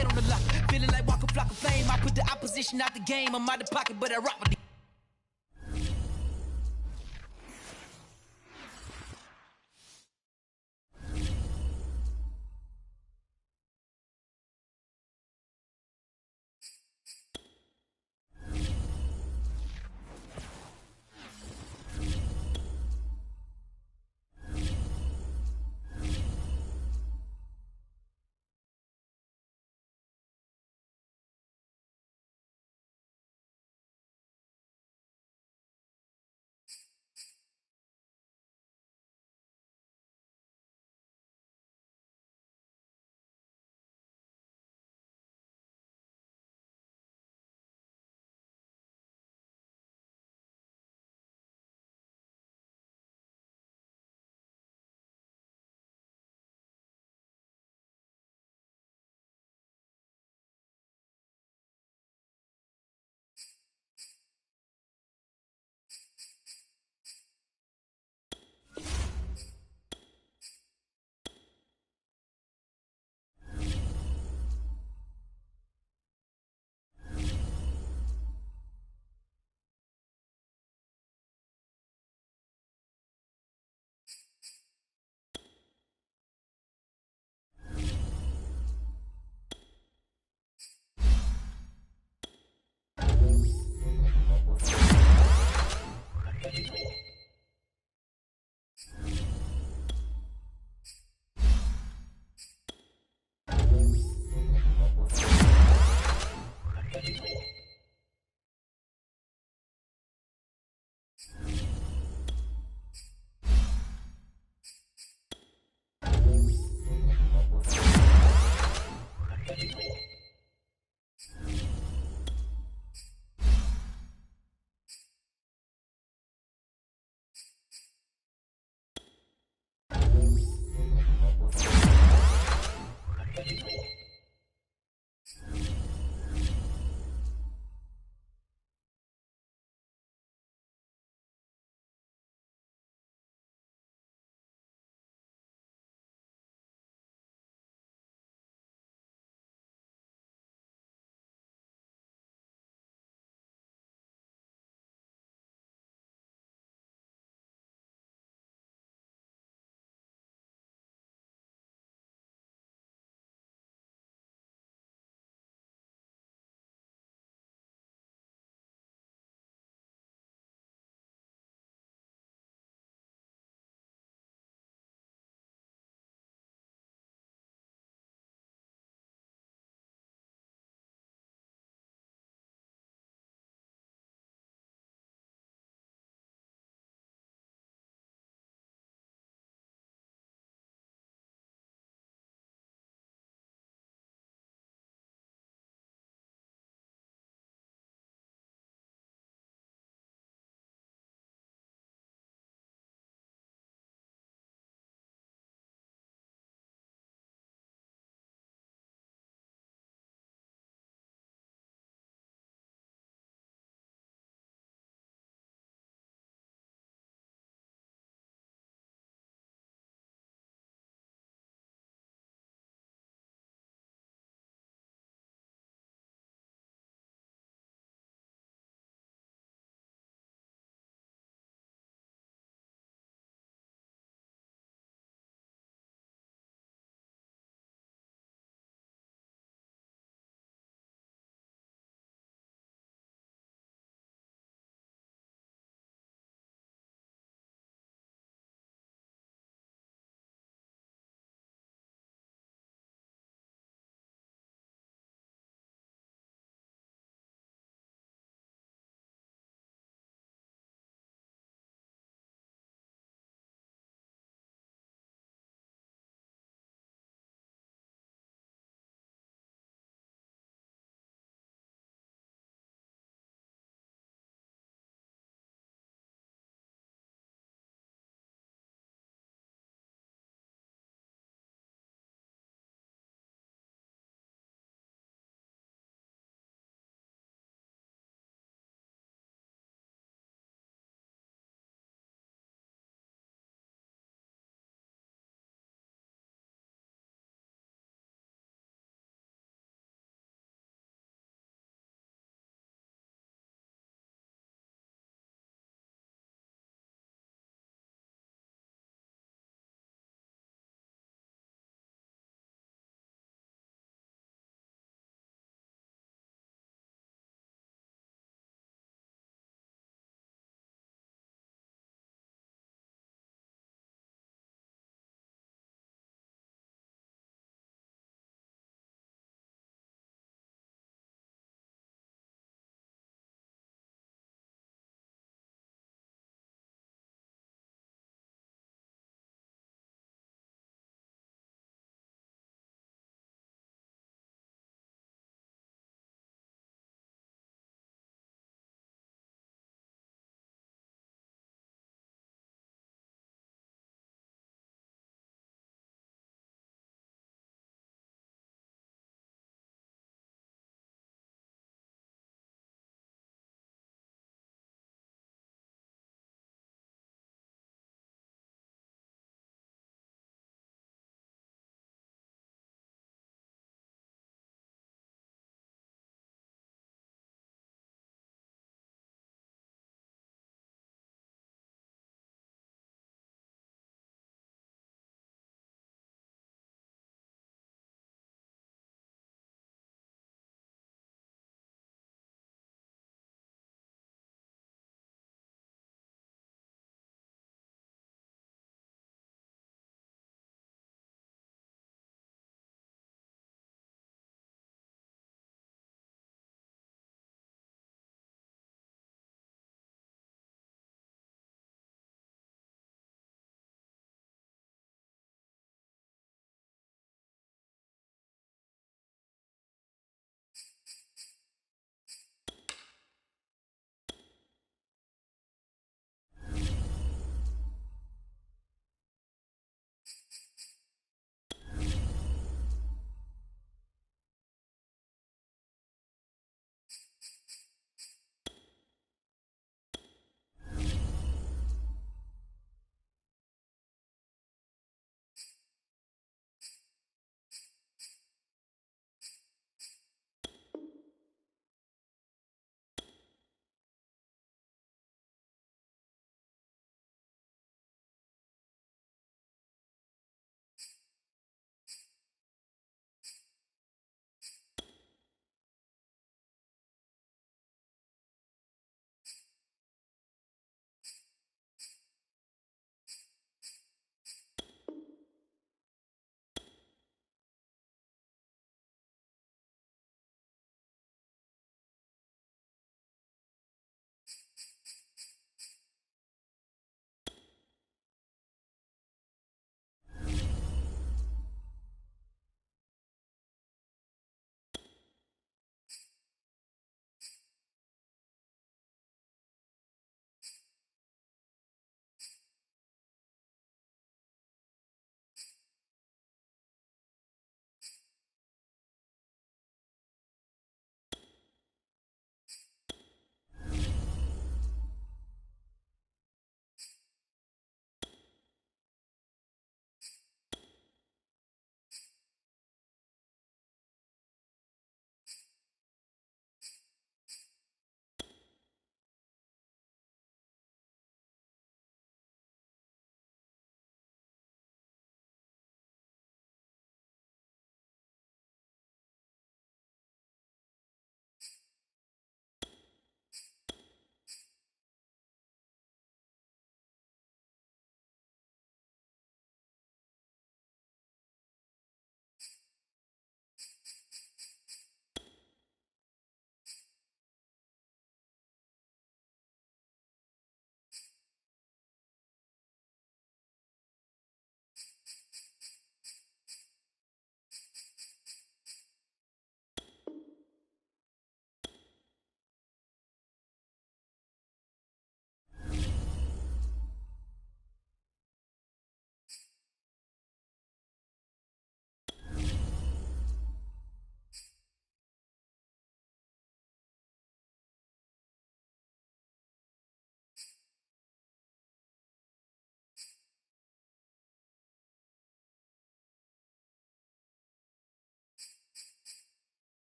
head on the lock. Feeling like walk a flock of flame. I put the opposition out the game. I'm out the pocket, but I rock with the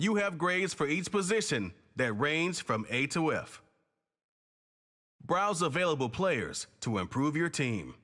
You have grades for each position that range from A to F. Browse available players to improve your team.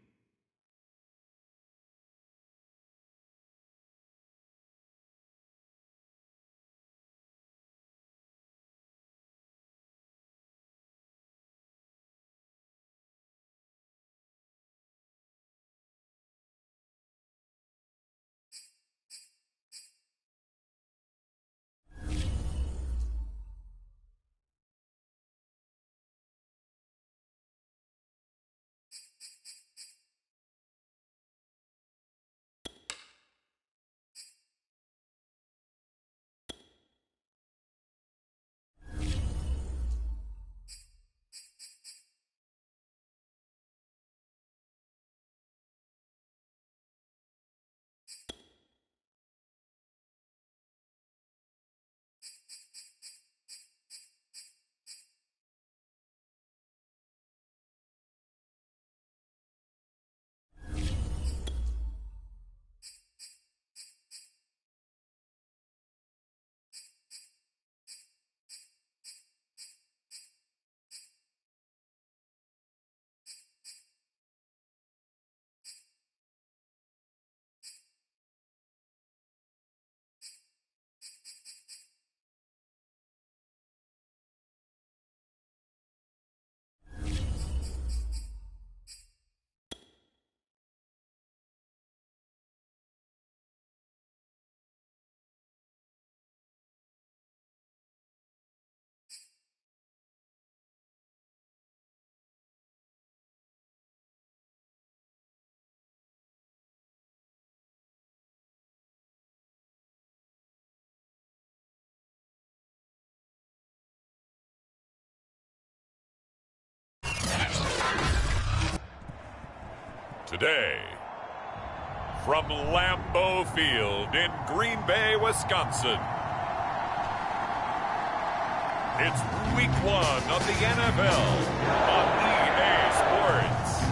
Today, from Lambeau Field in Green Bay, Wisconsin, it's week 1 of the NFL on EA Sports.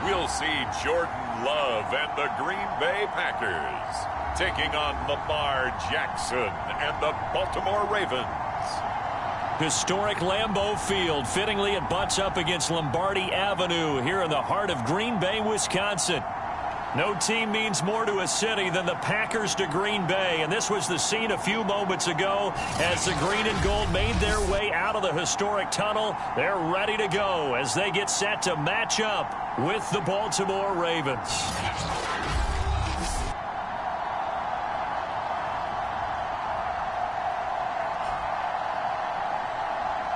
We'll see Jordan Love and the Green Bay Packers taking on Lamar Jackson and the Baltimore Ravens. Historic Lambeau Field. Fittingly, it butts up against Lombardi Avenue here in the heart of Green Bay, Wisconsin. No team means more to a city than the Packers to Green Bay, and this was the scene a few moments ago as the green and gold made their way out of the historic tunnel. They're ready to go as they get set to match up with the Baltimore Ravens.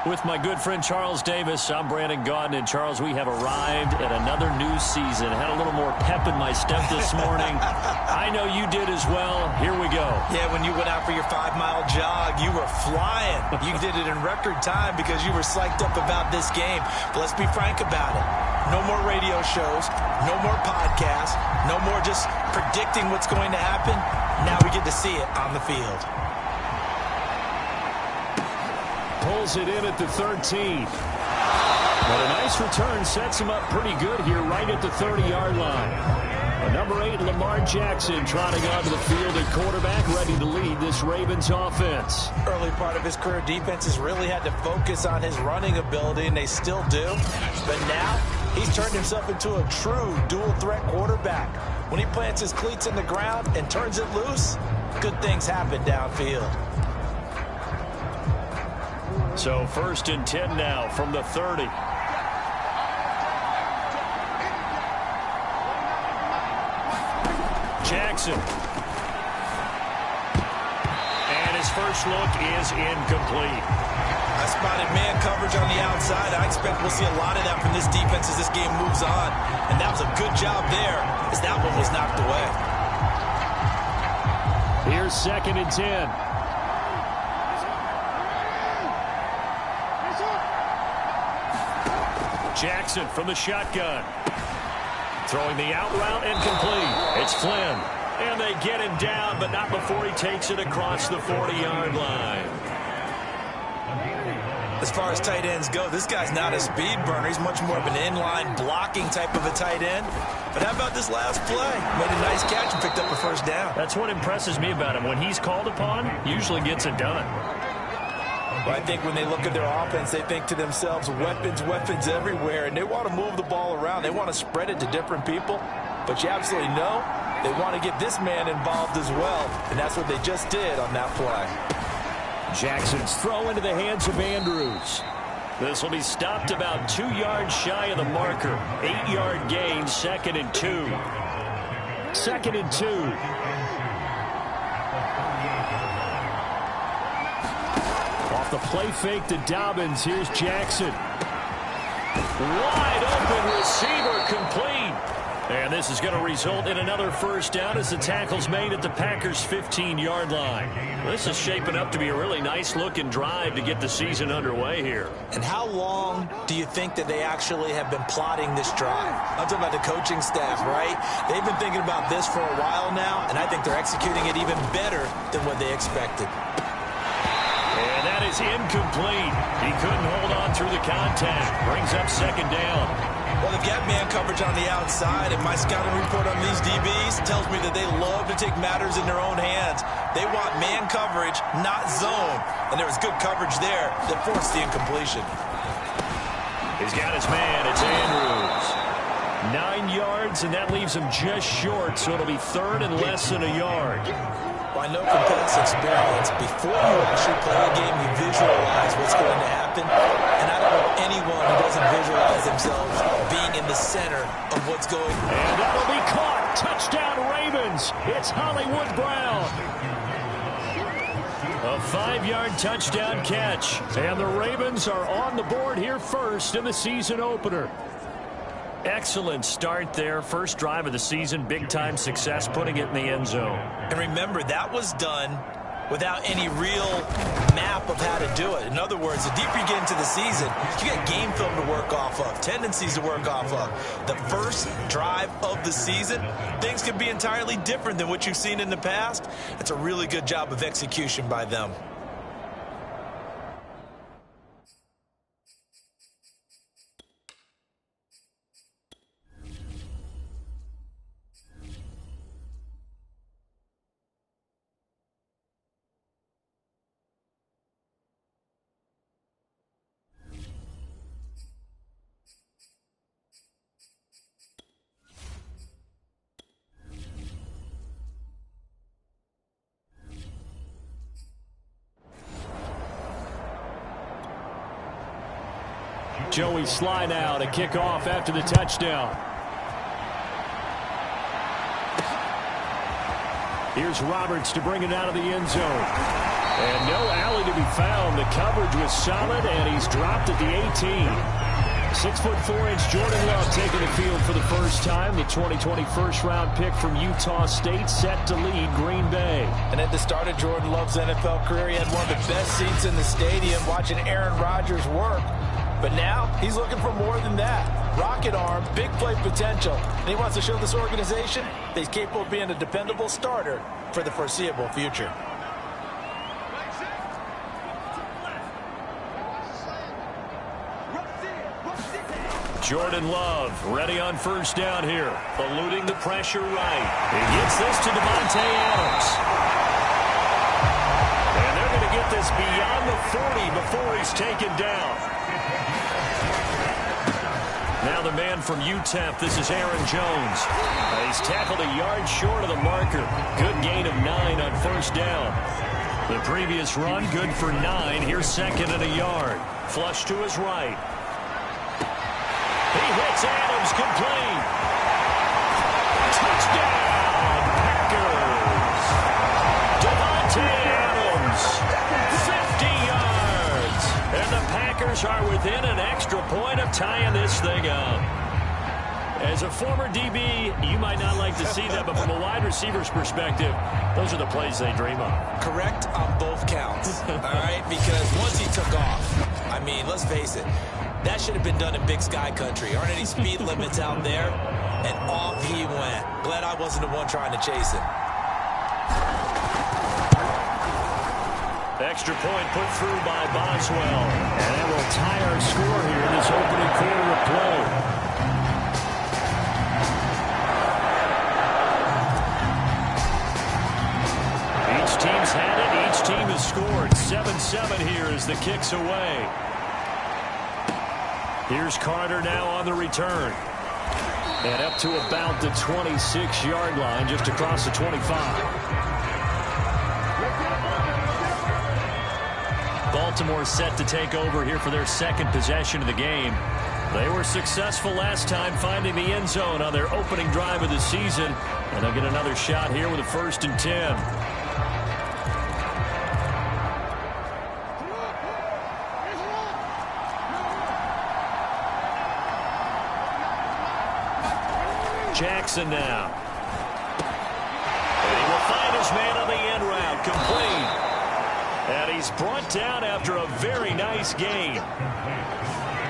With my good friend Charles Davis, I'm Brandon Gaudin. And Charles, we have arrived at another new season. Had a little more pep in my step this morning. I know you did as well. Here we go. Yeah, when you went out for your 5-mile jog, you were flying. You did it in record time because you were psyched up about this game. But let's be frank about it. No more radio shows, no more podcasts, no more just predicting what's going to happen. Now we get to see it on the field. Pulls it in at the 13. But a nice return sets him up pretty good here right at the 30-yard line. Number 8, Lamar Jackson, trotting onto the field at quarterback, ready to lead this Ravens offense. Early part of his career, defenses really had to focus on his running ability, and they still do. But now, he's turned himself into a true dual-threat quarterback. When he plants his cleats in the ground and turns it loose, good things happen downfield. So 1st and 10 now from the 30. Jackson. And his first look is incomplete. I spotted man coverage on the outside. I expect we'll see a lot of that from this defense as this game moves on. And that was a good job there as that one was knocked away. Here's 2nd and 10. Jackson from the shotgun. Throwing the out route and complete. It's Flynn. And they get him down, but not before he takes it across the 40-yard line. As far as tight ends go, this guy's not a speed burner. He's much more of an inline blocking type of a tight end. But how about this last play? Made a nice catch and picked up a first down. That's what impresses me about him. When he's called upon, he usually gets it done. Well, I think when they look at their offense, they think to themselves, weapons, weapons everywhere, and they want to move the ball around. They want to spread it to different people. But you absolutely know they want to get this man involved as well, and that's what they just did on that play. Jackson's throw into the hands of Andrews. This will be stopped about 2 yards shy of the marker. 8-yard gain, 2nd and 2. 2nd and 2. Off the play fake to Dobbins. Here's Jackson. Wide open receiver, complete. And this is going to result in another first down as the tackle's made at the Packers' 15-yard line. This is shaping up to be a really nice-looking drive to get the season underway here. And how long do you think that they actually have been plotting this drive? I'm talking about the coaching staff, right? They've been thinking about this for a while now, and I think they're executing it even better than what they expected. And that is incomplete. He couldn't hold on through the contact. Brings up 2nd down. Well, they've got man coverage on the outside, and my scouting report on these DBs tells me that they love to take matters in their own hands. They want man coverage, not zone. And there was good coverage there that forced the incompletion. He's got his man. It's Andrews. 9 yards, and that leaves him just short, so it'll be 3rd and less than a yard. Well, I know from past experience, before you actually play a game, you visualize what's going to happen. And I don't know anyone who doesn't visualize themselves being in the center of what's going on. And that'll be caught. Touchdown, Ravens. It's Hollywood Brown. A 5-yard touchdown catch. And the Ravens are on the board here first in the season opener. Excellent start there. First drive of the season. Big-time success putting it in the end zone. And remember, that was done without any real map of how to do it. In other words, the deeper you get into the season, you got game film to work off of, tendencies to work off of. The first drive of the season, things can be entirely different than what you've seen in the past. It's a really good job of execution by them. Joey Sly now to kick off after the touchdown. Here's Roberts to bring it out of the end zone. And no alley to be found. The coverage was solid, and he's dropped at the 18. 6'4" Jordan Love taking the field for the first time. The 2020 first-round pick from Utah State set to lead Green Bay. And at the start of Jordan Love's NFL career, he had one of the best seats in the stadium watching Aaron Rodgers work. But now he's looking for more than that. Rocket arm, big play potential. And he wants to show this organization that he's capable of being a dependable starter for the foreseeable future. Jordan Love ready on first down here. Eluding the pressure right. He gets this to Devontae Adams. And they're going to get this beyond the 40 before he's taken down. Now the man from UTEP, this is Aaron Jones. He's tackled a yard short of the marker. Good gain of 9 on first down. The previous run, good for 9. Here's 2nd and a yard. Flush to his right. He hits Adams, complete. Touchdown, Packers. Devontae Adams, 50 yards. And the Packers are within an extra point of tying this thing up. As a former DB, you might not like to see that, but from a wide receiver's perspective, those are the plays they dream of. Correct on both counts, all right? Because once he took off, I mean, let's face it, That should have been done in Big Sky Country. Aren't any speed limits out there? And off he went. Glad I wasn't the one trying to chase him. Extra point put through by Boswell. And that will tie our score here in this opening quarter of play. Each team's had it. Each team has scored. 7-7 here as the kick's away. Here's Carter now on the return. And up to about the 26-yard line, just across the 25. Baltimore set to take over here for their second possession of the game. They were successful last time finding the end zone on their opening drive of the season. And they'll get another shot here with a 1st and 10. Jackson now. And he will find his man on the end route. Complete. And he's brought down after a very nice game.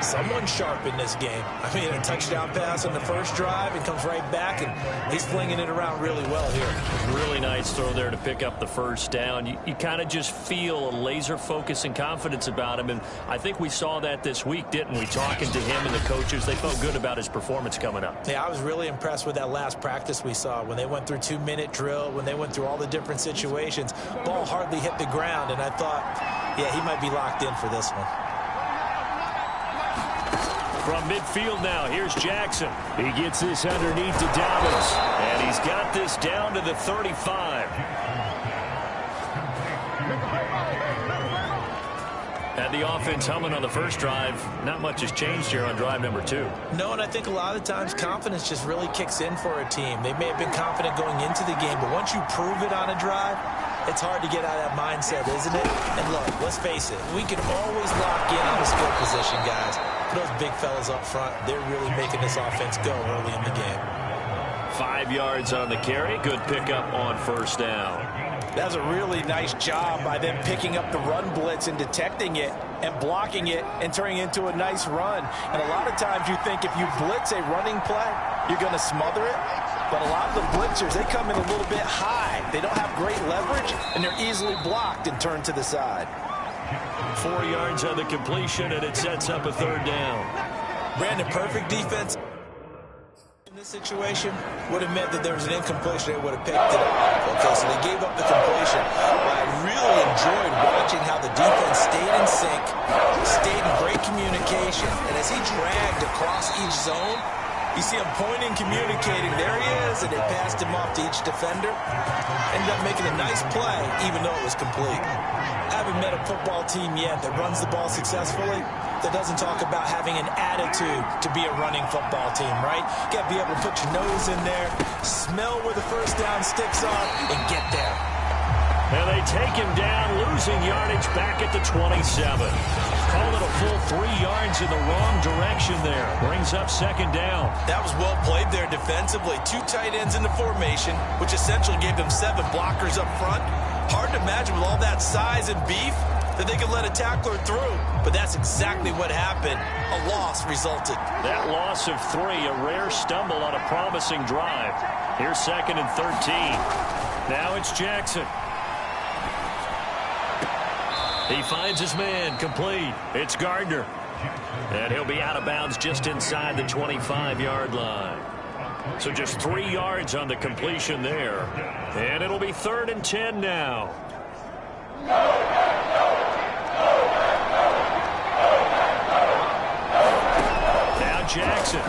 Someone sharp in this game. I mean, a touchdown pass on the first drive and comes right back, and he's flinging it around really well here. Really nice throw there to pick up the first down. You kind of just feel a laser focus and confidence about him, and I think we saw that this week, didn't we? Talking to him and the coaches, they felt good about his performance coming up. Yeah, I was really impressed with that last practice we saw when they went through 2-minute drill, when they went through all the different situations. Ball hardly hit the ground, and I thought, yeah, he might be locked in for this one. From midfield now, here's Jackson. He gets this underneath to Dobbins. And he's got this down to the 35. Had the offense humming on the first drive. Not much has changed here on drive number 2. No, and I think a lot of times confidence just really kicks in for a team. They may have been confident going into the game, but once you prove it on a drive, it's hard to get out of that mindset, isn't it? And look, let's face it, we can always lock in on the skill position, guys. Those big fellas up front, they're really making this offense go early in the game. 5 yards on the carry. Good pickup on 1st down. That's a really nice job by them picking up the run blitz and detecting it and blocking it and turning it into a nice run. And a lot of times you think if you blitz a running play, you're going to smother it. But a lot of the blitzers, they come in a little bit high. They don't have great leverage, and they're easily blocked and turned to the side. 4 yards on the completion, and it sets up a 3rd down. Brandon, perfect defense in this situation would have meant that there was an incompletion. They would have picked it up. Okay, so they gave up the completion. But I really enjoyed watching how the defense stayed in sync, stayed in great communication, and as he dragged across each zone, you see him pointing, communicating. There he is, and they passed him off to each defender. Ended up making a nice play, even though it was complete. I haven't met a football team yet that runs the ball successfully that doesn't talk about having an attitude to be a running football team, right? You got to be able to put your nose in there, smell where the first down sticks are, and get there. And they take him down, losing yardage back at the 27. Call it a full 3 yards in the wrong direction there. Brings up 2nd down. That was well played there defensively. 2 tight ends in the formation, which essentially gave them 7 blockers up front. Hard to imagine with all that size and beef that they could let a tackler through. But that's exactly what happened. A loss resulted. That loss of 3, a rare stumble on a promising drive. Here's 2nd and 13. Now it's Jackson. He finds his man, complete. It's Gardner. And he'll be out of bounds just inside the 25-yard line. So just 3 yards on the completion there. And it'll be 3rd and 10 now. Now Jackson.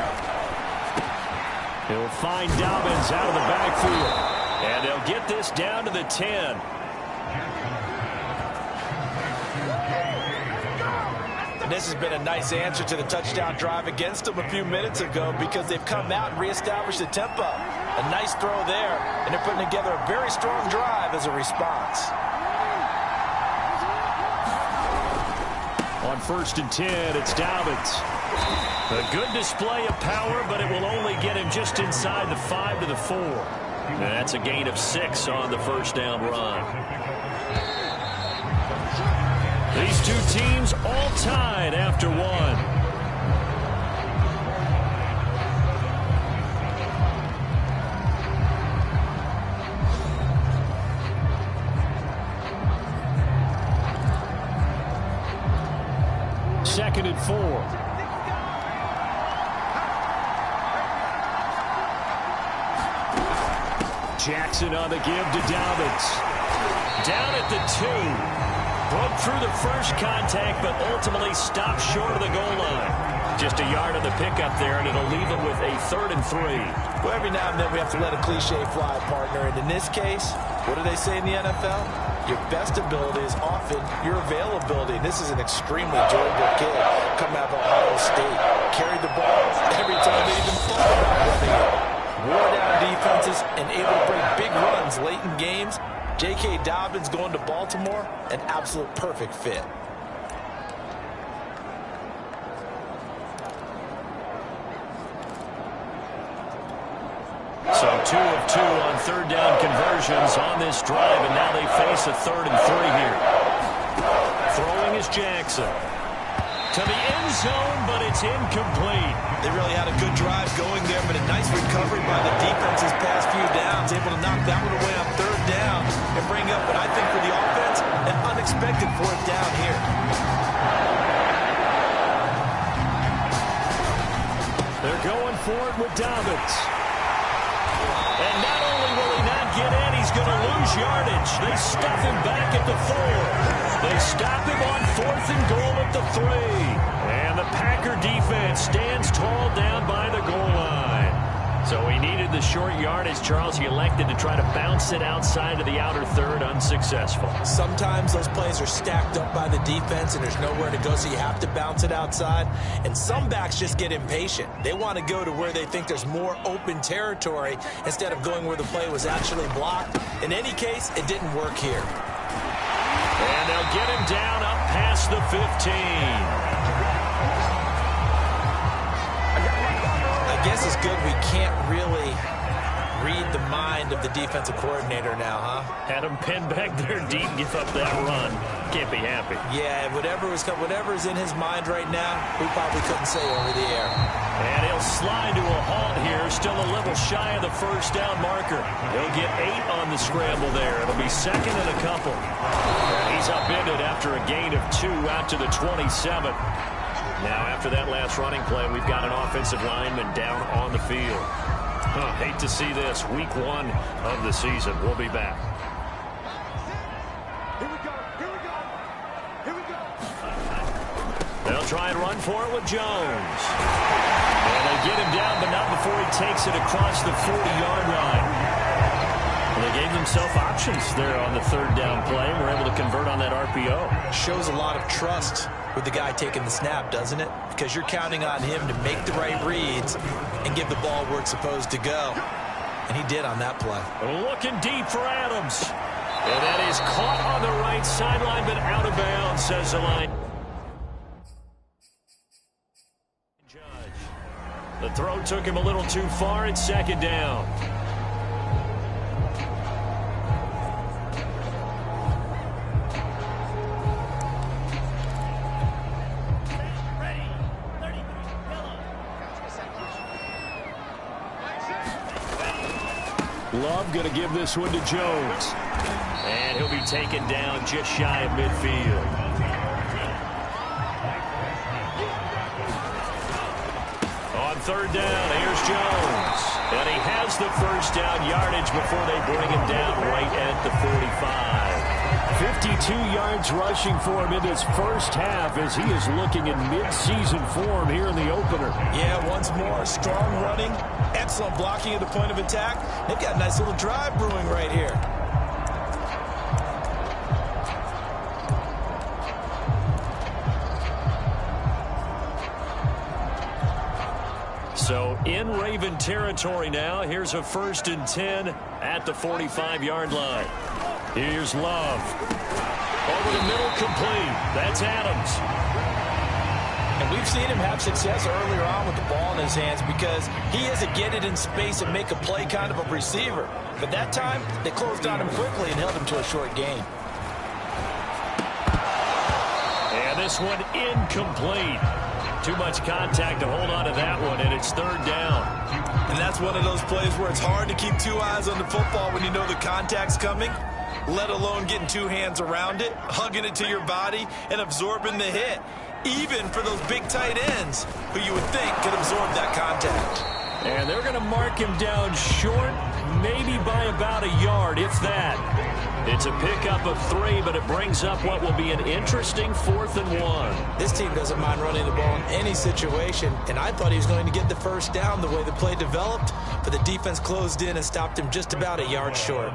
He'll find Dobbins out of the backfield. And they'll get this down to the 10. This has been a nice answer to the touchdown drive against them a few minutes ago because they've come out and reestablished the tempo. A nice throw there, and they're putting together a very strong drive as a response. On 1st and 10, it's Dobbins. A good display of power, but it will only get him just inside the 5 to the 4. And that's a gain of 6 on the 1st down run. These two teams all tied after 1. 4. Jackson on the give to Dobbins. Down at the 2. Broke through the first contact, but ultimately stopped short of the goal line. Just a yard of the pickup there, and it'll leave him with a 3rd and 3. Well, every now and then we have to let a cliche fly, partner. And in this case, what do they say in the NFL? Your best ability is often your availability. And this is an extremely durable kid coming out of Ohio State. Carried the ball every time they even thought about running it. Wore down defenses and able to break big runs late in games. J.K. Dobbins going to Baltimore, an absolute perfect fit. So 2 of 2 on 3rd down conversions on this drive, and now they face a 3rd and 3 here. Throwing is Jackson. To the end zone, but it's incomplete. They really had a good drive going there, but a nice recovery by the defense's past few downs, able to knock that one away on 3rd down and bring up what I think for the offense, an unexpected 4th down here. They're going for it with Dobbins. And not only will he not get in, he's going to lose yardage. They stuff him back at the 4. They stop him on 4th and goal at the 3. And the Packer defense stands tall down by the goal line. So he needed the short yardage, Charles. He elected to try to bounce it outside of the outer 3rd, unsuccessful. Sometimes those plays are stacked up by the defense and there's nowhere to go, so you have to bounce it outside. And some backs just get impatient. They want to go to where they think there's more open territory instead of going where the play was actually blocked. In any case, it didn't work here. And they'll get him down up past the 15. I guess it's good we can't really read the mind of the defensive coordinator now, huh? Had him pinned back there deep, give up that run. Can't be happy. Yeah, whatever's in his mind right now, we probably couldn't say over the air. And he'll slide to a halt here, still a little shy of the 1st down marker. He'll get 8 on the scramble there. It'll be 2nd and a couple. He's upended after a gain of 2 out to the 27. Now, after that last running play, we've got an offensive lineman down on the field. Hate to see this. Week 1 of the season. We'll be back. Here we go. They'll try and run for it with Jones. And they get him down, but not before he takes it across the 40-yard line. Well, they gave themselves options there on the 3rd down play and were able to convert on that RPO. Shows a lot of trust with the guy taking the snap, doesn't it? Because you're counting on him to make the right reads and give the ball where it's supposed to go. And he did on that play. Looking deep for Adams. And that is caught on the right sideline, but out of bounds, says the line. The throw took him a little too far. It's 2nd down. Love going to give this one to Jones. And he'll be taken down just shy of midfield. On 3rd down, here's Jones. And he has the 1st down yardage before they bring him down right at the 45. 52 yards rushing for him in this first half as he is looking in mid-season form here in the opener. Yeah, once more, strong running, excellent blocking at the point of attack. They've got a nice little drive brewing right here. So in Raven territory now. Here's a 1st and 10 at the 45-yard line. Here's Love. Over the middle, complete. That's Adams. And we've seen him have success earlier on with the ball in his hands because he is a get it in space and make a play kind of a receiver. But that time, they closed on him quickly and held him to a short gain. And this one incomplete. Too much contact to hold on to that one, and it's 3rd down. And that's one of those plays where it's hard to keep 2 eyes on the football when you know the contact's coming, let alone getting 2 hands around it, hugging it to your body, and absorbing the hit. even for those big tight ends who you would think could absorb that contact. And they're going to mark him down short, maybe by about a yard, if that. It's a pickup of 3, but it brings up what will be an interesting 4th and 1. This team doesn't mind running the ball in any situation, and I thought he was going to get the first down the way the play developed, but the defense closed in and stopped him just about a yard short.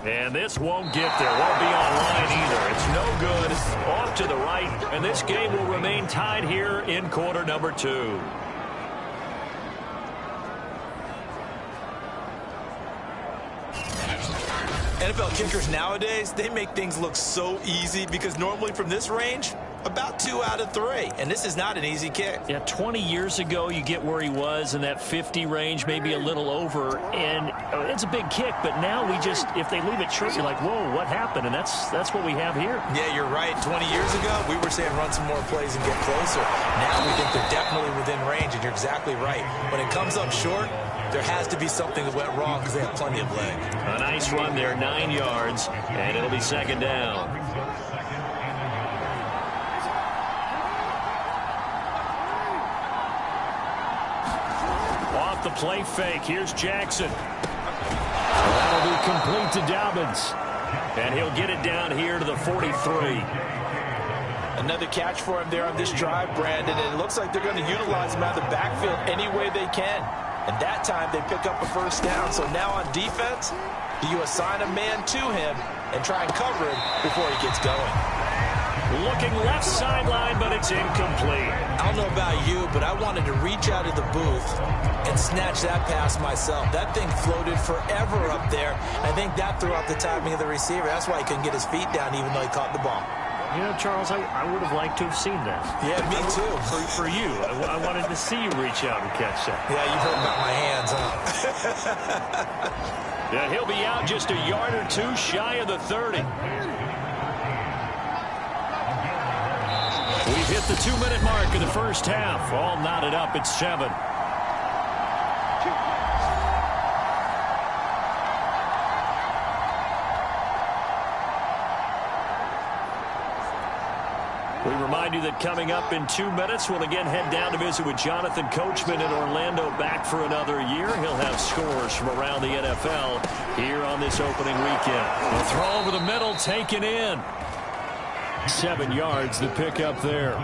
And this won't get there. Won't be online either. It's no good. Off to the right. And this game will remain tied here in quarter number 2. NFL kickers nowadays, they make things look so easy because normally from this range, about 2 out of 3. And this is not an easy kick. Yeah, 20 years ago, you get where he was in that 50 range, maybe a little over. And it's a big kick, but now we just, if they leave it short, you're like, whoa, what happened? And that's what we have here. Yeah, you're right. 20 years ago, we were saying run some more plays and get closer. Now we think they're definitely within range, and you're exactly right. When it comes up short, there has to be something that went wrong because they have plenty of leg. A nice run there, 9 yards, and it'll be 2nd down. Off the play fake, here's Jackson. That'll be complete to Dobbins. And he'll get it down here to the 43. Another catch for him there on this drive, Brandon, and it looks like they're going to utilize him out of the backfield any way they can. And that time they pick up a first down. So now on defense, do you assign a man to him and try and cover him before he gets going? Looking left sideline, but it's incomplete. I don't know about you, but I wanted to reach out of the booth and snatch that pass myself. That thing floated forever up there. I think that threw out the timing of the receiver. That's why he couldn't get his feet down even though he caught the ball. You know, Charles, I would have liked to have seen that. Yeah, me too. For you. I wanted to see you reach out and catch that. Yeah, you've heard about my hands, huh? Yeah, he'll be out just a yard or 2 shy of the 30. We've hit the 2-minute mark of the first half. All knotted up at 7. We remind you that coming up in 2 minutes, we'll again head down to visit with Jonathan Coachman in Orlando, back for another year. He'll have scores from around the NFL here on this opening weekend. The throw over the middle, taken in. 7 yards, the pickup there.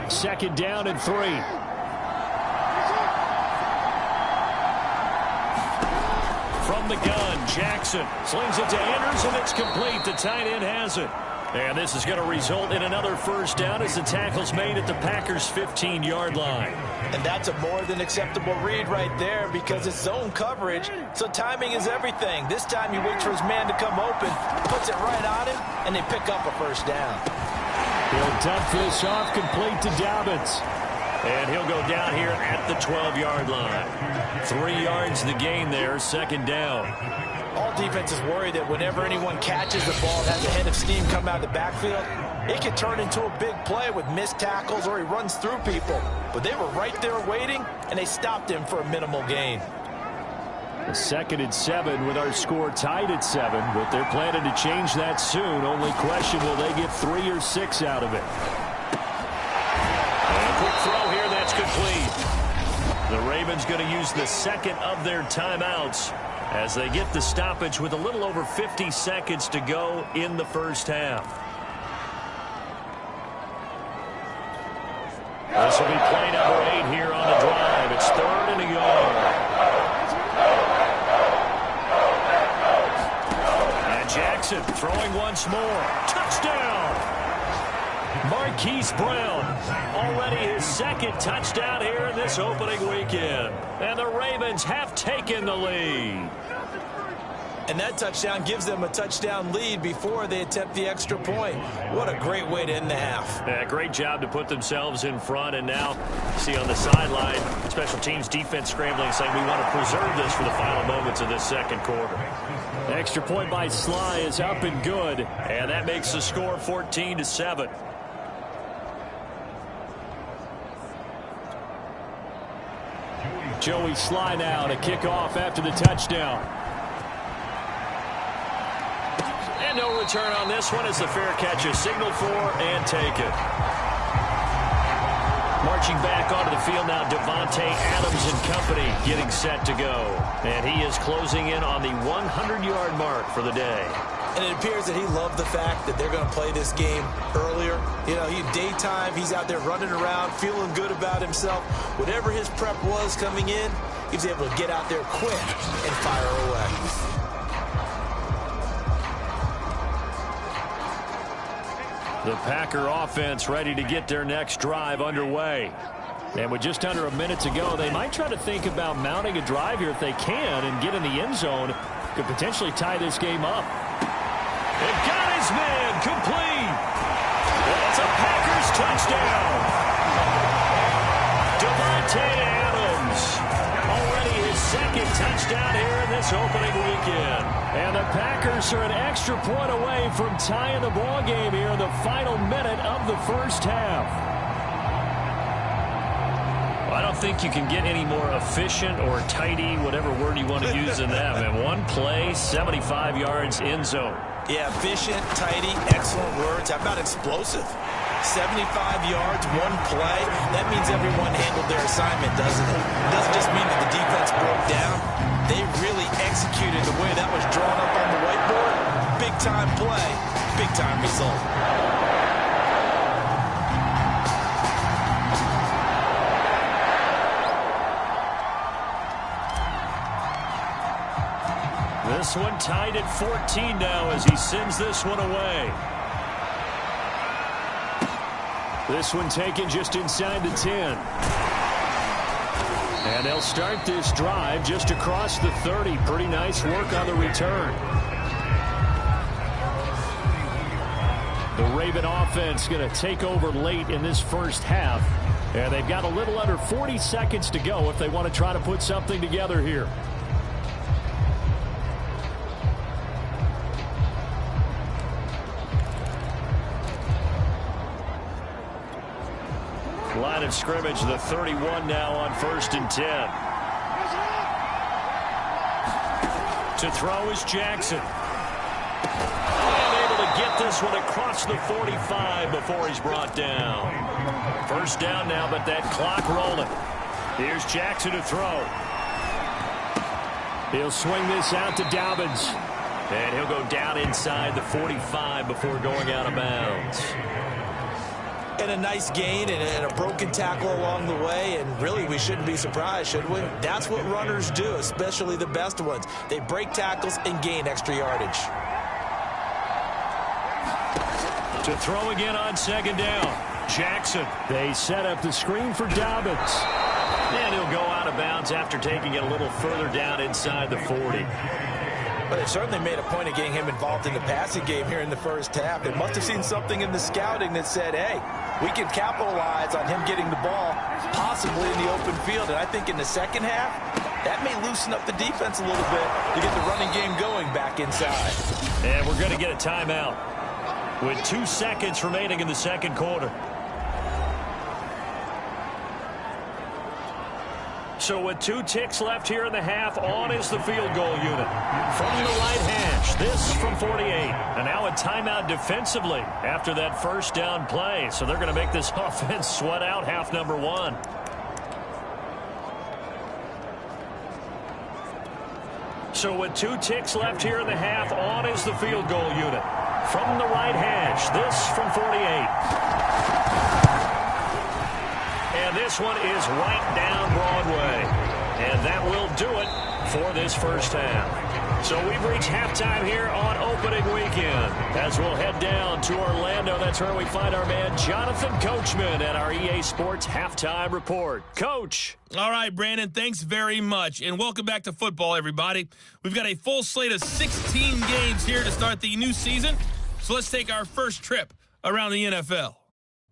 Second down and 3. From the gun, Jackson slings it to Anders, and it's complete. The tight end has it. And this is going to result in another first down as the tackle's made at the Packers' 15-yard line. And that's a more than acceptable read right there because it's zone coverage, so timing is everything. This time he waits for his man to come open, puts it right on him, and they pick up a first down. He'll dump this off complete to Dobbins. And he'll go down here at the 12-yard line. 3 yards the gain there, second down. All defenses worry that whenever anyone catches the ball and has a head of steam come out of the backfield, it can turn into a big play with missed tackles or he runs through people. But they were right there waiting, and they stopped him for a minimal gain. The 2nd and 7 with our score tied at 7, but they're planning to change that soon. Only question, will they get 3 or 6 out of it? And a quick throw here, that's complete. The Ravens going to use the 2nd of their timeouts as they get the stoppage with a little over 50 seconds to go in the first half. This will be play number 8 here on the drive. It's 3rd and a yard. And Jackson throwing once more. Touchdown! Marquise Brown, already his 2nd touchdown here in this opening weekend. And the Ravens have taken the lead. And that touchdown gives them a touchdown lead before they attempt the extra point. What a great way to end the half. Yeah, great job to put themselves in front. And now, see on the sideline, special teams defense scrambling, saying we want to preserve this for the final moments of this second quarter. The extra point by Sly is up and good. And that makes the score 14-7. Joey Sly now to kick off after the touchdown. And no return on this one as the fair catch is signaled for and taken. Marching back onto the field now, Devontae Adams and company getting set to go. And he is closing in on the 100-yard mark for the day. And it appears that he loved the fact that they're going to play this game earlier. You know, daytime, he's out there running around, feeling good about himself. Whatever his prep was coming in, he was able to get out there quick and fire away. The Packer offense ready to get their next drive underway. And with just under a minute to go, they might try to think about mounting a drive here if they can and get in the end zone. Could potentially tie this game up. They've got his man complete. That's a Packers touchdown. Devontae Adams. Already his second touchdown here in this opening weekend. And the Packers are an extra point away from tying the ball game here in the final minute of the first half. I don't think you can get any more efficient or tidy, whatever word you want to use in that. Man, one play, 75 yards, end zone. Yeah, efficient, tidy, excellent words. How about explosive? 75 yards, one play. That means everyone handled their assignment, doesn't it? It doesn't just mean that the defense broke down. They really executed the way that was drawn up on the whiteboard. Big-time play, big-time result. This one tied at 14 now as he sends this one away. This one taken just inside the 10. And they'll start this drive just across the 30. Pretty nice work on the return. The Raven offense going to take over late in this first half. And they've got a little under 40 seconds to go if they want to try to put something together here. Line of scrimmage, the 31 now on 1st and 10. To throw is Jackson. And able to get this one across the 45 before he's brought down. First down now, but that clock rolling. Here's Jackson to throw. He'll swing this out to Dobbins. And he'll go down inside the 45 before going out of bounds. And a nice gain and a broken tackle along the way, and really we shouldn't be surprised, should we? That's what runners do, especially the best ones. They break tackles and gain extra yardage. To throw again on 2nd down, Jackson. They set up the screen for Dobbins. And he'll go out of bounds after taking it a little further down inside the 40. But it certainly made a point of getting him involved in the passing game here in the first half. They must have seen something in the scouting that said, hey, we can capitalize on him getting the ball, possibly in the open field. And I think in the second half, that may loosen up the defense a little bit to get the running game going back inside. And we're going to get a timeout with 2 seconds remaining in the second quarter. So with 2 ticks left here in the half, on is the field goal unit. From the right hash, this from 48. And now a timeout defensively after that first down play. So they're going to make this offense sweat out half number 1. So with 2 ticks left here in the half, on is the field goal unit. From the right hash, this from 48. And this one is right down Broadway. And that will do it for this first half. So we've reached halftime here on opening weekend. As we'll head down to Orlando, that's where we find our man Jonathan Coachman at our EA Sports Halftime Report. Coach. All right, Brandon, thanks very much. And welcome back to football, everybody. We've got a full slate of 16 games here to start the new season. So let's take our first trip around the NFL.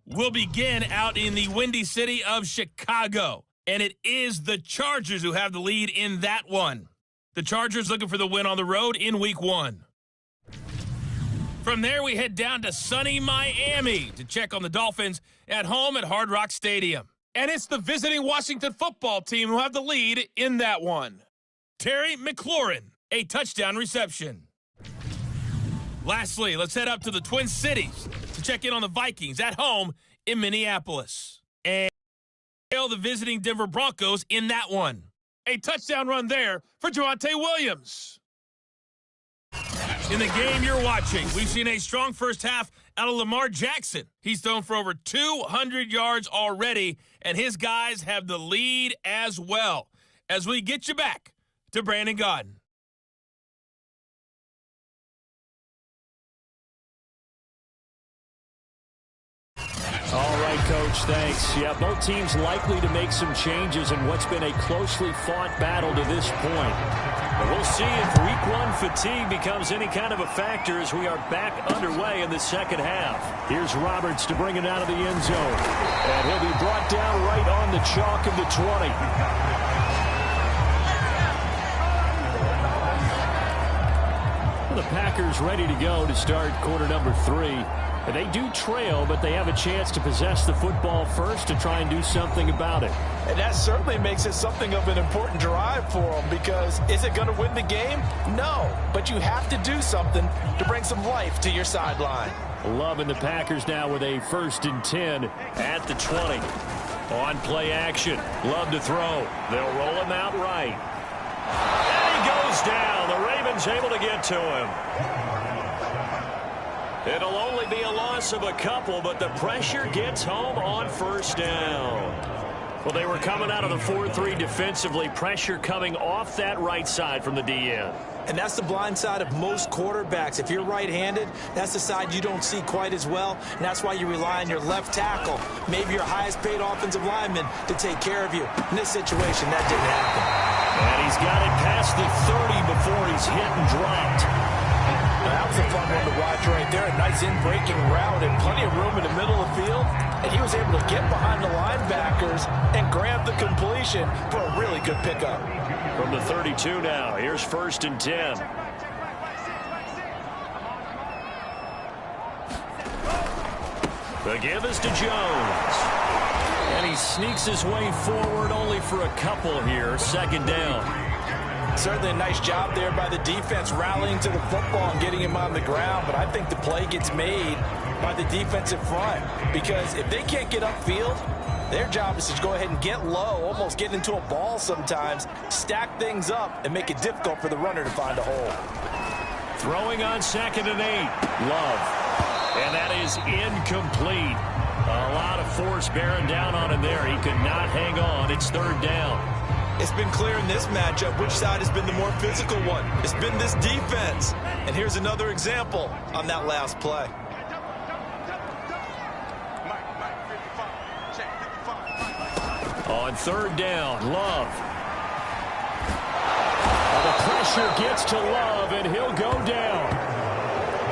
We'll begin out in the windy city of Chicago, and it is the Chargers who have the lead in that one. The Chargers looking for the win on the road in Week 1. From there, we head down to sunny Miami to check on the Dolphins at home at Hard Rock Stadium. And it's the visiting Washington football team who have the lead in that one. Terry McLaurin, a touchdown reception. Lastly, let's head up to the Twin Cities to check in on the Vikings at home in Minneapolis. And the visiting Denver Broncos in that one. A touchdown run there for Javonte Williams. In the game you're watching, we've seen a strong first half out of Lamar Jackson. He's thrown for over 200 yards already, and his guys have the lead as well. As we get you back to Brandon Gaudin. All right, Coach, thanks. Yeah, both teams likely to make some changes in what's been a closely fought battle to this point. But we'll see if Week 1 fatigue becomes any kind of a factor as we are back underway in the second half. Here's Roberts to bring it out of the end zone. And he'll be brought down right on the chalk of the 20. The Packers ready to go to start quarter number 3. They do trail, but they have a chance to possess the football first to try and do something about it. And that certainly makes it something of an important drive for them, because is it going to win the game? No, but you have to do something to bring some life to your sideline. Loving the Packers now with a 1st and 10 at the 20. On play action. Love to throw. They'll roll him out right. And he goes down. The Ravens able to get to him. It'll only be a loss of a couple, but the pressure gets home on 1st down. Well, they were coming out of the 4-3 defensively. Pressure coming off that right side from the DN. And that's the blind side of most quarterbacks. If you're right-handed, that's the side you don't see quite as well, and that's why you rely on your left tackle, maybe your highest-paid offensive lineman, to take care of you. In this situation, that didn't happen. And he's got it past the 30 before he's hit and dropped. That was a fun one to watch right there. A nice in-breaking route and plenty of room in the middle of the field. And he was able to get behind the linebackers and grab the completion for a really good pickup. From the 32 now, here's 1st and 10. The give is to Jones. And he sneaks his way forward only for a couple here. 2nd down. Certainly a nice job there by the defense rallying to the football and getting him on the ground, but I think the play gets made by the defensive front, because if they can't get upfield, their job is to go ahead and get low, almost get into a ball sometimes, stack things up, and make it difficult for the runner to find a hole. Throwing on 2nd and 8. Love. And that is incomplete. A lot of force bearing down on him there. He could not hang on. It's 3rd down. It's been clear in this matchup which side has been the more physical one. It's been this defense. And here's another example on that last play. On 3rd down, Love. The pressure gets to Love, and he'll go down.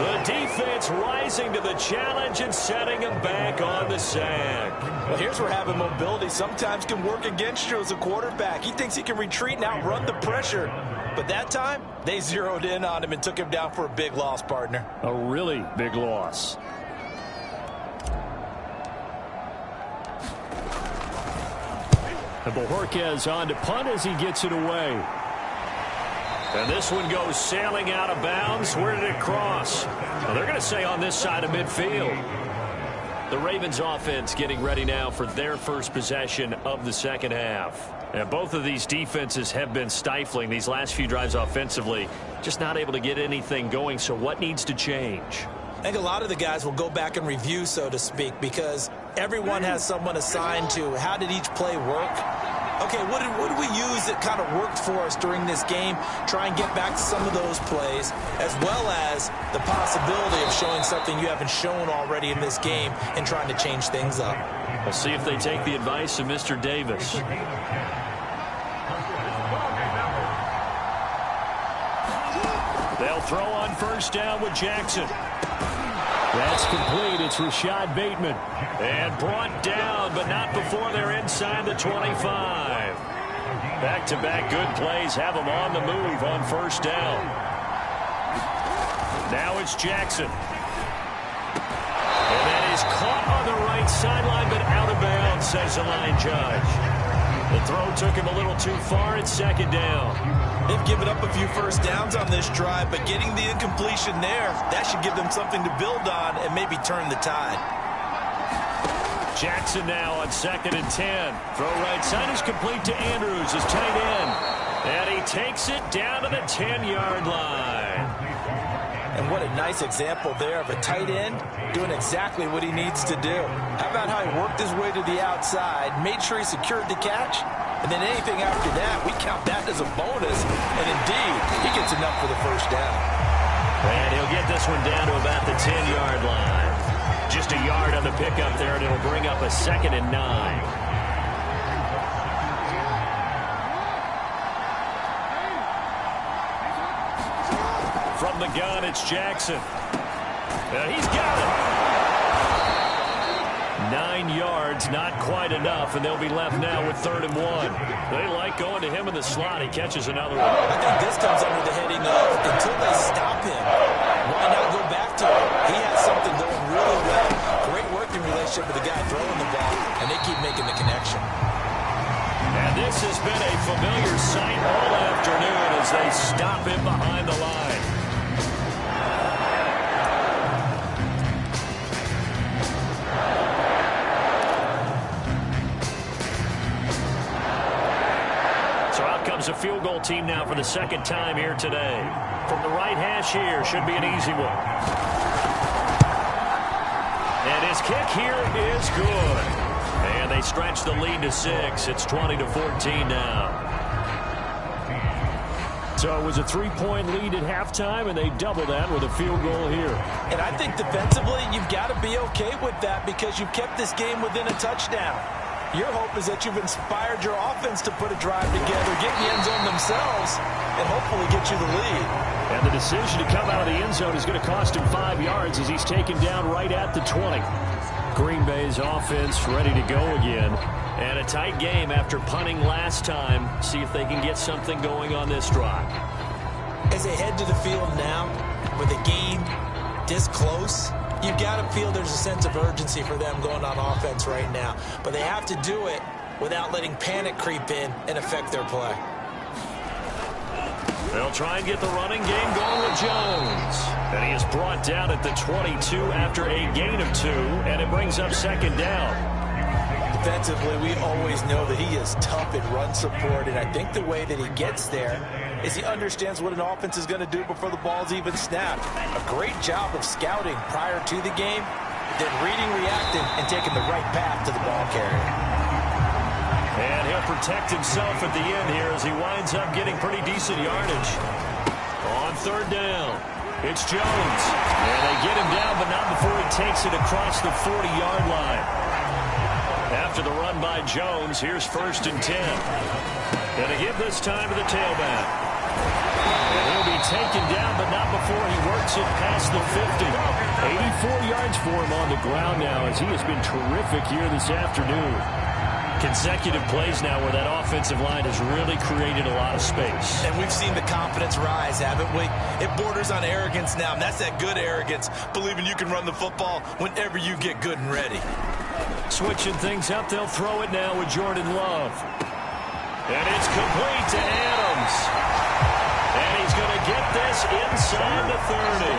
The defense rising to the challenge and setting him back on the sack. Well, here's where having mobility sometimes can work against you as a quarterback. He thinks he can retreat and outrun the pressure. But that time, they zeroed in on him and took him down for a big loss, partner. A really big loss. And Bojorquez on to punt as he gets it away. And this one goes sailing out of bounds. Where did it cross? Well, they're going to say on this side of midfield. The Ravens offense getting ready now for their first possession of the second half. And both of these defenses have been stifling these last few drives offensively. Just not able to get anything going. So what needs to change? I think a lot of the guys will go back and review, so to speak, because everyone has someone assigned to how did each play work. Okay, what did we use that kind of worked for us during this game? Try and get back to some of those plays, as well as the possibility of showing something you haven't shown already in this game and trying to change things up. We'll see if they take the advice of Mr. Davis. They'll throw on 1st down with Jackson. That's complete. It's Rashad Bateman. And brought down, but not before they're inside the 25. Back-to-back good plays have them on the move on 1st down. Now it's Jackson. And that is caught on the right sideline, but out of bounds. done, says the line judge. The throw took him a little too far. It's second down. They've given up a few first downs on this drive, but getting the incompletion there, that should give them something to build on and maybe turn the tide. Jackson now on 2nd and 10. Throw right side is complete to Andrews, his tight end. And he takes it down to the 10-yard line. And what a nice example there of a tight end doing exactly what he needs to do. How about how he worked his way to the outside, made sure he secured the catch, and then anything after that, we count that as a bonus. And indeed, he gets enough for the first down. And he'll get this one down to about the 10-yard line. Just a yard on the pickup there, and it'll bring up a 2nd and 9. From the gun, it's Jackson. He's got it. 9 yards, not quite enough, and they'll be left now with 3rd and 1. They like going to him in the slot. He catches another one. I think this comes under the heading of until they stop him, why not go back to him? He has something going really well. Great working relationship with the guy throwing the ball, and they keep making the connection. And this has been a familiar sight all afternoon as they stop him behind the line. A field goal team now for the 2nd time here today. From the right hash here, should be an easy one. And his kick here is good. And they stretch the lead to 6. It's 20-14 now. So it was a 3-point lead at halftime, and they double that with a field goal here. And I think defensively, you've got to be okay with that because you've kept this game within a touchdown. Your hope is that you've inspired your offense to put a drive together, get in the end zone themselves, and hopefully get you the lead. And the decision to come out of the end zone is going to cost him 5 yards as he's taken down right at the 20. Green Bay's offense ready to go again. And a tight game after punting last time. See if they can get something going on this drive. As they head to the field now, with a game this close, you've got to feel there's a sense of urgency for them going on offense right now. But they have to do it without letting panic creep in and affect their play. They'll try and get the running game going with Jones. And he is brought down at the 22 after a gain of 2, and it brings up 2nd down. Defensively, we always know that he is tough in run support, and I think the way that he gets there is he understands what an offense is going to do before the ball's even snapped. A great job of scouting prior to the game, then reading, reacting, and taking the right path to the ball carrier. And he'll protect himself at the end here as he winds up getting pretty decent yardage. On 3rd down, it's Jones. And they get him down, but not before he takes it across the 40-yard line. After the run by Jones, here's 1st and 10. Gonna give this time to the tailback. And he'll be taken down, but not before he works it past the 50. 84 yards for him on the ground now as he has been terrific here this afternoon. Consecutive plays now where that offensive line has really created a lot of space. And we've seen the confidence rise, haven't we? It borders on arrogance now, and that's that good arrogance, believing you can run the football whenever you get good and ready. Switching things up, they'll throw it now with Jordan Love. And it's complete to Adams. And he's going to get this inside the 30.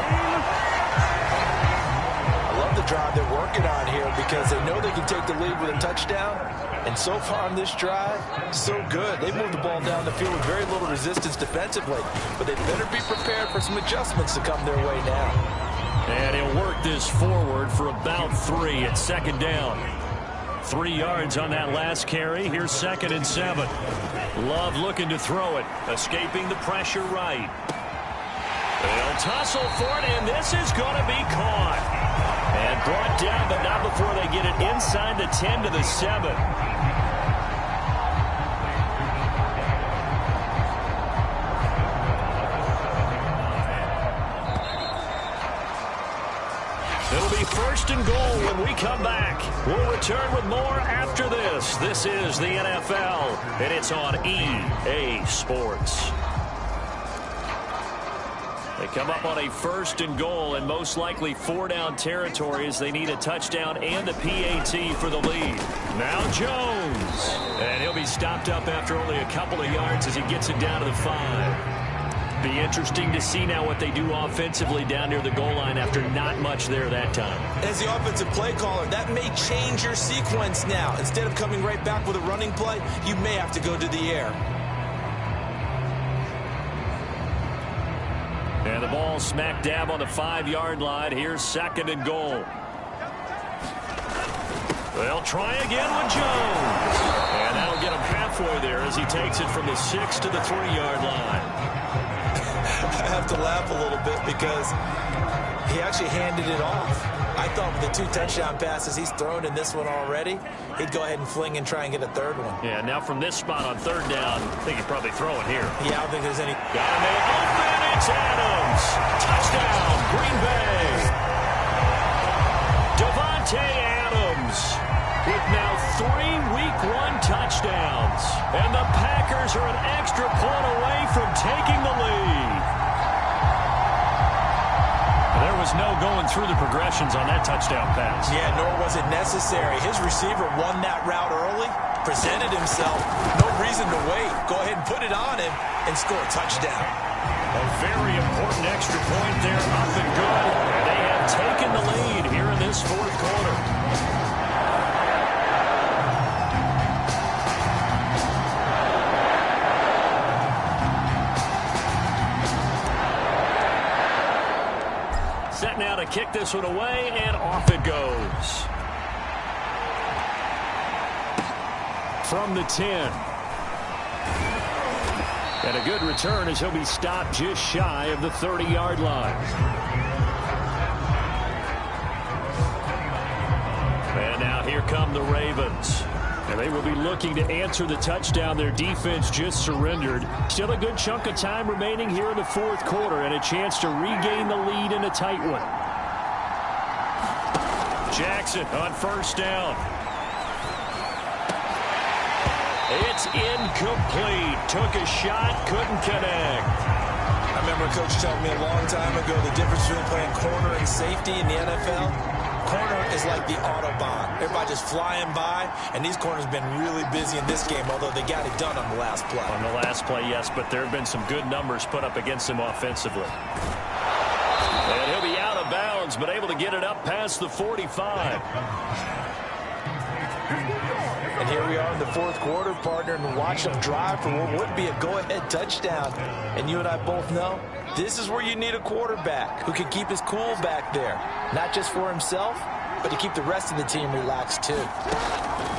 I love the drive they're working on here because they know they can take the lead with a touchdown. And so far on this drive, so good. They moved the ball down the field with very little resistance defensively. But they better be prepared for some adjustments to come their way now. And he'll work this forward for about 3 at 2nd down. 3 yards on that last carry. Here's 2nd and 7. Love looking to throw it. Escaping the pressure right. They'll tussle for it, and this is going to be caught. And brought down, but not before they get it inside the 10 to the 7. It'll be 1st and goal when we come back. We'll return with more after this. This is the NFL, and it's on EA Sports. They come up on a 1st and goal, and most likely 4-down territory as they need a touchdown and a PAT for the lead. Now Jones. And he'll be stopped up after only a couple of yards as he gets it down to the 5. Be interesting to see now what they do offensively down near the goal line after not much there that time. As the offensive play caller, that may change your sequence now. Instead of coming right back with a running play, you may have to go to the air. And the ball smack dab on the 5-yard line. Here's 2nd and goal. They'll try again with Jones. And that'll get him halfway there as he takes it from the 6 to the 3-yard line. I have to laugh a little bit because he actually handed it off. I thought with the 2 touchdown passes he's thrown in this one already, he'd go ahead and fling and try and get a 3rd one. Yeah, now from this spot on 3rd down, I think he's probably throwing here. Yeah, I don't think there's any. Gotta make open. It's Adams. Touchdown, Green Bay. Davante Adams with now 3 Week 1 touchdowns. And the Packers are an extra point away from taking the lead. There was no going through the progressions on that touchdown pass. Yeah, nor was it necessary. His receiver won that route early, presented himself. No reason to wait. Go ahead and put it on him and score a touchdown. A very important extra point there, up and good. And they have taken the lead here in this 4th quarter. Set now to kick this one away, and off it goes. From the 10. And a good return as he'll be stopped just shy of the 30-yard line. And now here come the Ravens. And they will be looking to answer the touchdown their defense just surrendered. Still a good chunk of time remaining here in the 4th quarter and a chance to regain the lead in a tight one. Jackson on 1st down. It's incomplete. Took a shot, couldn't connect. I remember a coach telling me a long time ago the difference between playing corner and safety in the NFL. Corner is like the Autobahn. Everybody just flying by, and these corners have been really busy in this game, although they got it done on the last play. On the last play, yes, but there have been some good numbers put up against him offensively. And he'll be out of bounds, but able to get it up past the 45. And here we are in the 4th quarter, partner, and watch them drive for what would be a go-ahead touchdown. And you and I both know this is where you need a quarterback who can keep his cool back there. Not just for himself, but to keep the rest of the team relaxed, too.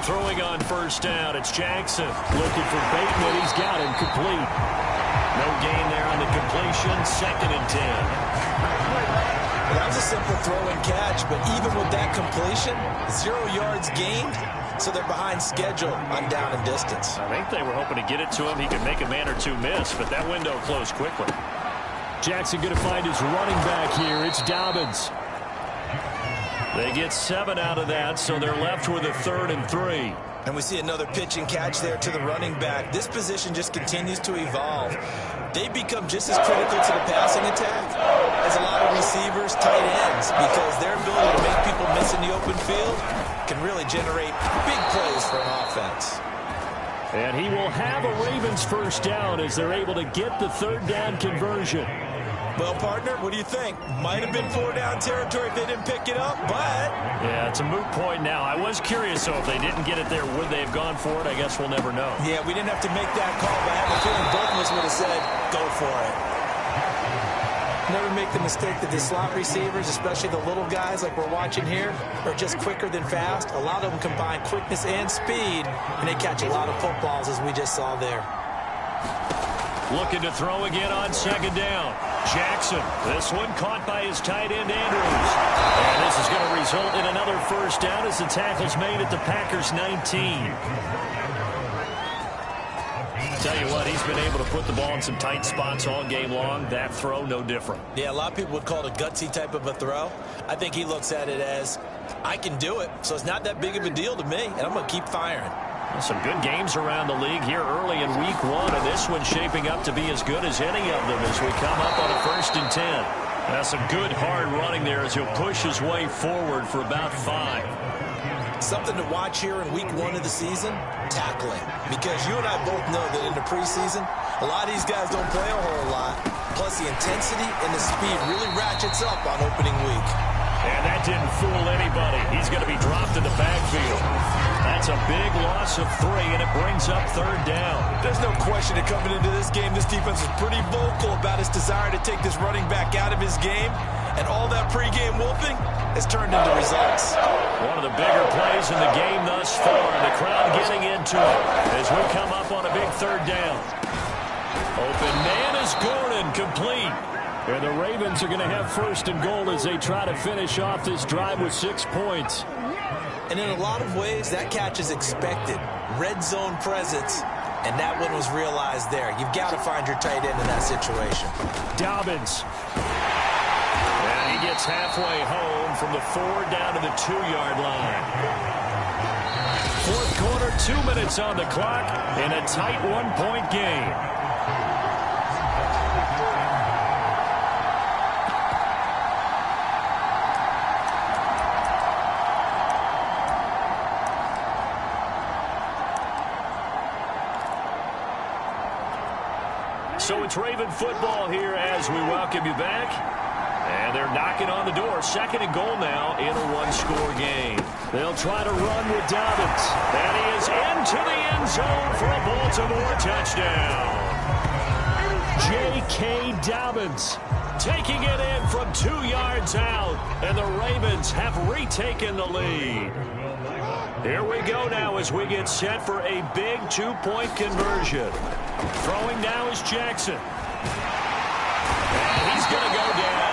Throwing on 1st down, it's Jackson. Looking for Bateman. He's got him complete. No gain there on the completion. 2nd and 10. Well, that was a simple throw and catch, but even with that completion, 0 yards gained. So they're behind schedule on down and distance. I think they were hoping to get it to him. He could make a man or two miss, but that window closed quickly. Jackson going to find his running back here. It's Dobbins. They get 7 out of that, so they're left with a 3rd and 3. And we see another pitch and catch there to the running back. This position just continues to evolve. They become just as critical to the passing attack as a lot of receivers, tight ends, because their ability to make people miss in the open field can really generate big plays for an offense. And he will have a Ravens 1st down as they're able to get the 3rd down conversion. Well, partner, what do you think? Might have been 4-down territory if they didn't pick it up, but... Yeah, it's a moot point now. I was curious, so if they didn't get it there, would they have gone for it? I guess we'll never know. Yeah, we didn't have to make that call, but I have a feeling both of us would have said, go for it. Never make the mistake that the slot receivers, especially the little guys like we're watching here, are just quicker than fast. A lot of them combine quickness and speed, and they catch a lot of footballs, as we just saw there. Looking to throw again on 2nd down. Jackson, this one caught by his tight end, Andrews. And this is going to result in another 1st down as the tackle's made at the Packers' 19. Tell you what, he's been able to put the ball in some tight spots all game long. That throw, no different. Yeah, a lot of people would call it a gutsy type of a throw. I think he looks at it as, I can do it, so it's not that big of a deal to me, and I'm going to keep firing. Some good games around the league here early in week 1, and this one's shaping up to be as good as any of them as we come up on a 1st and 10. That's some good hard running there as he'll push his way forward for about 5. Something to watch here in week 1 of the season, tackling. Because you and I both know that in the preseason, a lot of these guys don't play a whole lot. Plus the intensity and the speed really ratchets up on opening week. And that didn't fool anybody. He's going to be dropped in the backfield. That's a big loss of 3, and it brings up 3rd down. There's no question that coming into this game, this defense is pretty vocal about its desire to take this running back out of his game. And all that pregame wolfing has turned into results. One of the bigger plays in the game thus far. The crowd getting into it as we come up on a big 3rd down. Open man is Gordon, complete. And the Ravens are going to have 1st and goal as they try to finish off this drive with 6 points. And in a lot of ways, that catch is expected. Red zone presence, and that one was realized there. You've got to find your tight end in that situation. Dobbins. And he gets halfway home from the 4 down to the 2-yard line. 4th quarter, 2 minutes on the clock, in a tight 1-point game. So it's Raven football here as we welcome you back. And they're knocking on the door. 2nd and goal now in a 1-score game. They'll try to run with Dobbins. And he is into the end zone for a Baltimore touchdown. J.K. Dobbins taking it in from 2 yards out. And the Ravens have retaken the lead. Here we go now as we get set for a big 2-point conversion. Throwing now is Jackson. And he's going to go down.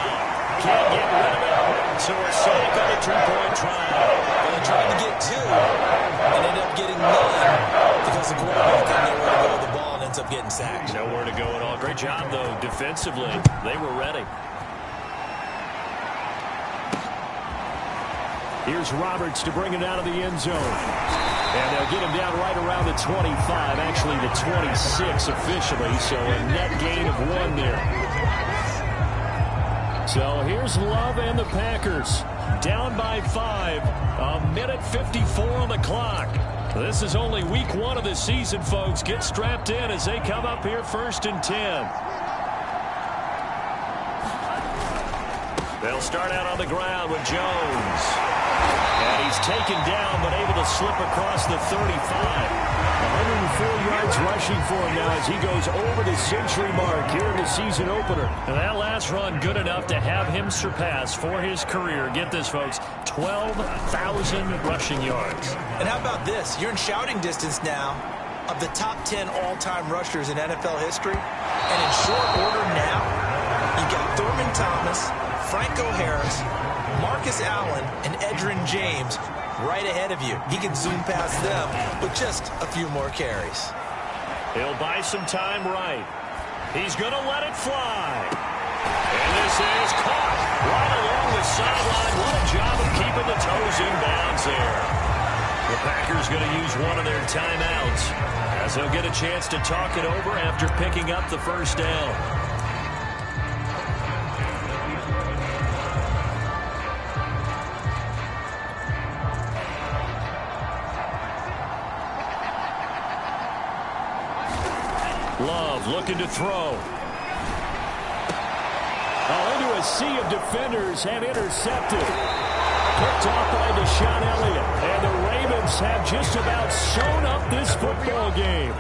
Can't get rid of it. So a sack on a 2-point try. Well, they tried to get 2 and ended up getting none because the quarterback had nowhere to go with the ball and ends up getting sacked. Nowhere to go at all. Great job, though, defensively. They were ready. Here's Roberts to bring it out of the end zone. And they'll get him down right around the 25, actually the 26 officially, so a net gain of 1 there. So here's Love and the Packers, down by 5, 1:54 on the clock. This is only week 1 of the season, folks. Get strapped in as they come up here 1st and 10. They'll start out on the ground with Jones. And he's taken down, but able to slip across the 35. 104 yards rushing for him now as he goes over the century mark here in the season opener. And that last run good enough to have him surpass for his career, get this, folks, 12,000 rushing yards. And how about this? You're in shouting distance now of the top 10 all-time rushers in NFL history. And in short order now, you've got Thurman Thomas, Franco Harris, Marcus Allen, and Edgerrin James right ahead of you. He can zoom past them with just a few more carries. He'll buy some time right. He's going to let it fly. And this is caught right along the sideline. What a job of keeping the toes in bounds there. The Packers going to use one of their timeouts as they'll get a chance to talk it over after picking up the 1st down. Love looking to throw. Into a sea of defenders and intercepted. Picked off by Deshaun Elliott. And the Ravens have just about sewn up this football game.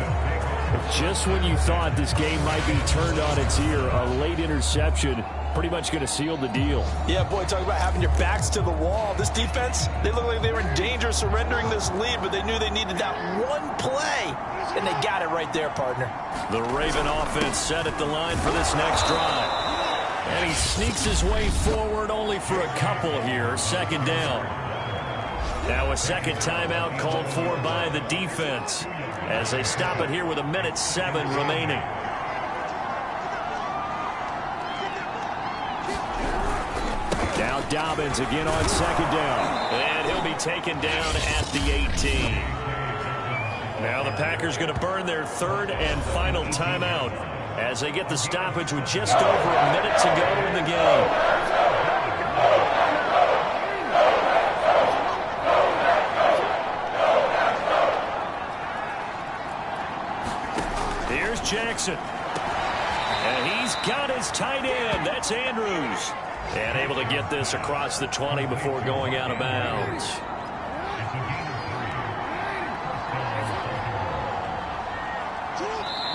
Just when you thought this game might be turned on its ear, a late interception pretty much going to seal the deal. Yeah, boy, talk about having your backs to the wall. This defense, they look like they were in danger of surrendering this lead, but they knew they needed that one play, and they got it right there, partner. The Raven offense set at the line for this next drive. And he sneaks his way forward only for a couple here, 2nd down. Now a second timeout called for by the defense as they stop it here with 1:07 remaining. Now Dobbins again on 2nd down. And he'll be taken down at the 18. Now the Packers going to burn their third and final timeout as they get the stoppage with just over a minute to go in the game. Here's Jackson. And he's got his tight end. That's Andrews. And able to get this across the 20 before going out of bounds.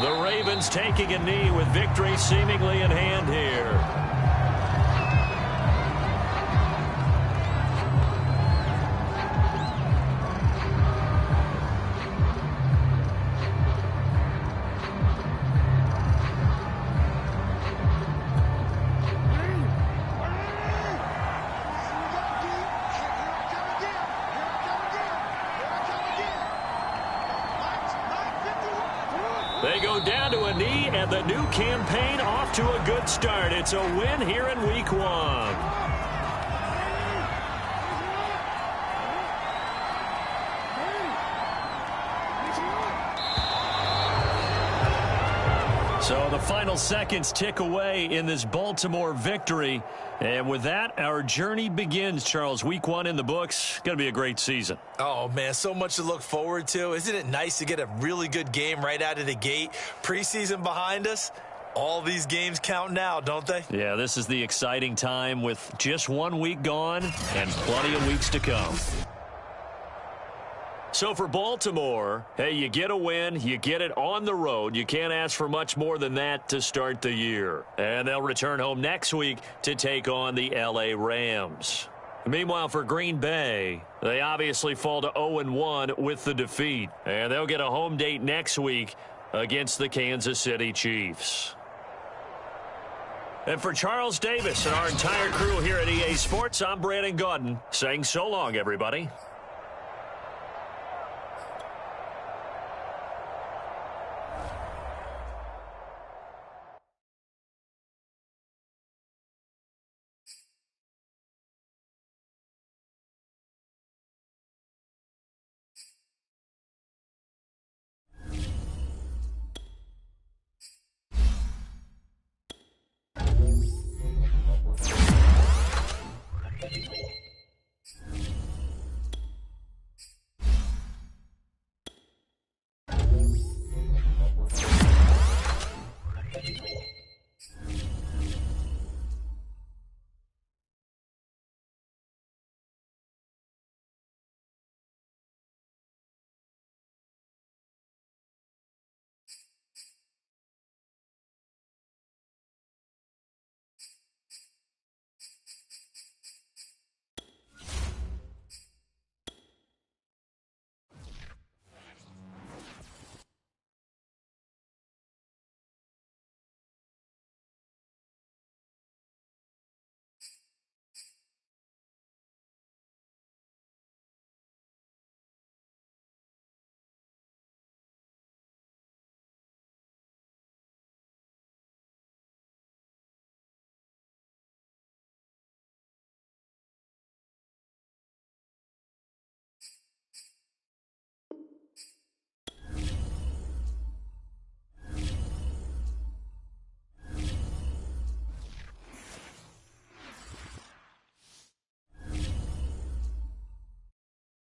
The Ravens taking a knee with victory seemingly in hand here. They go down to a knee, and the new campaign off to a good start. It's a win here in Week 1. So the final seconds tick away in this Baltimore victory. And with that, our journey begins, Charles. Week 1 in the books. Going to be a great season. Oh, man, so much to look forward to. Isn't it nice to get a really good game right out of the gate? Preseason behind us. All these games count now, don't they? Yeah, this is the exciting time with just 1 week gone and plenty of weeks to come. So for Baltimore, hey, you get a win, you get it on the road. You can't ask for much more than that to start the year. And they'll return home next week to take on the LA Rams. Meanwhile, for Green Bay, they obviously fall to 0-1 with the defeat. And they'll get a home date next week against the Kansas City Chiefs. And for Charles Davis and our entire crew here at EA Sports, I'm Brandon Gaudin saying so long, everybody.